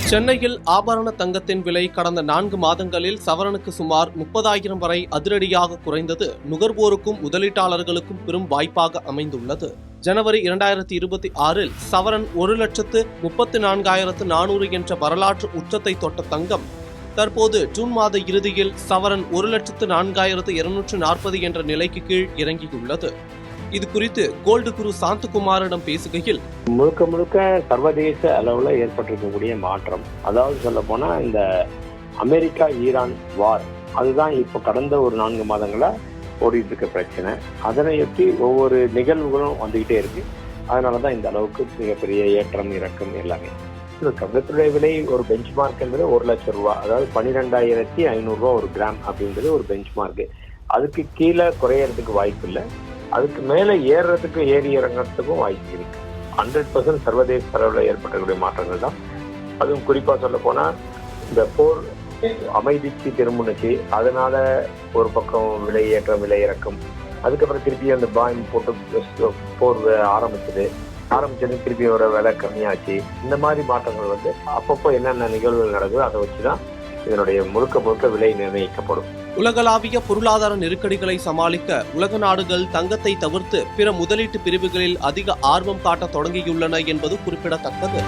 சென்னையில் ஆபரண தங்கத்தின் விலை கடந்த 4 மாதங்களில் சவரனுக்கு சுமார் 30,000 வரை அதிரடியாக குறைந்தது நுகர்வோருக்கும் முதலீட்டாளர்களுக்கும் பெரும் வாய்ப்பாக அமைந்துள்ளது. ஜனவரி 2026இல் சவரன் 1,34,400 என்ற வரலாற்று உச்சத்தை தொட்ட தங்கம் தற்போது ஜூன் மாத இறுதியில் சவரன் 1,04,240 என்ற நிலைக்கு கீழ் இறங்கியுள்ளது. இது குறித்து கோல்டு குரு சாந்தகுமாரிடம் பேசுகையில், முழுக்க சர்வதேச அளவுல ஏற்பட்டிருக்கக்கூடிய மாற்றம், அதாவது சொல்ல போனா இந்த அமெரிக்கா ஈரான் வார், அதுதான் இப்ப கடந்த ஒரு 4 மாதங்களா ஓடிட்டு இருக்க பிரச்சனை. அதனையொட்டி ஒவ்வொரு நிகழ்வுகளும் வந்துகிட்டே இருக்கு. அதனாலதான் இந்த அளவுக்கு மிகப்பெரிய ஏற்றம் இறக்கம் எல்லாமே. தங்கத்துடைய விலை ஒரு பெஞ்ச் மார்க் என்பது 1 லட்சம் ரூபாய், அதாவது 12,500 ரூபாய் ஒரு கிராம் அப்படின்றது ஒரு பெஞ்ச் மார்க். அதுக்கு கீழே குறையறதுக்கு வாய்ப்பு இல்லை, அதுக்கு மேல ஏறுறதுக்கு ஏறி இறங்கிறதுக்கும் வாய்ப்பு இருக்கு. 100% சர்வதேச அளவில் ஏற்பட்டக்கூடிய மாற்றங்கள் தான். அதுவும் குறிப்பா சொல்ல போனா இந்த போர் அமைதிக்கு திரும்பினுச்சு, அதனால ஒரு பக்கம் விலை ஏற்றம் விலை இறக்கும். அதுக்கப்புறம் திருப்பி அந்த பாயிண்ட் போட்டு போர் ஆரம்பிச்சது திருப்பி ஒரு விலை கம்மியாச்சு. இந்த மாதிரி மாற்றங்கள் வந்து அப்பப்போ என்னென்ன நிகழ்வுகள் நடக்குதோ அதை வச்சுதான் இதனுடைய முழுக்க விலை நிர்ணயிக்கப்படும். உலகளாவிய பொருளாதார நெருக்கடிகளை சமாளிக்க உலக நாடுகள் தங்கத்தை தவிர்த்து பிற முதலீட்டு பிரிவுகளில் அதிக ஆர்வம் காட்ட தொடங்கியுள்ளன என்பது குறிப்பிடத்தக்கது.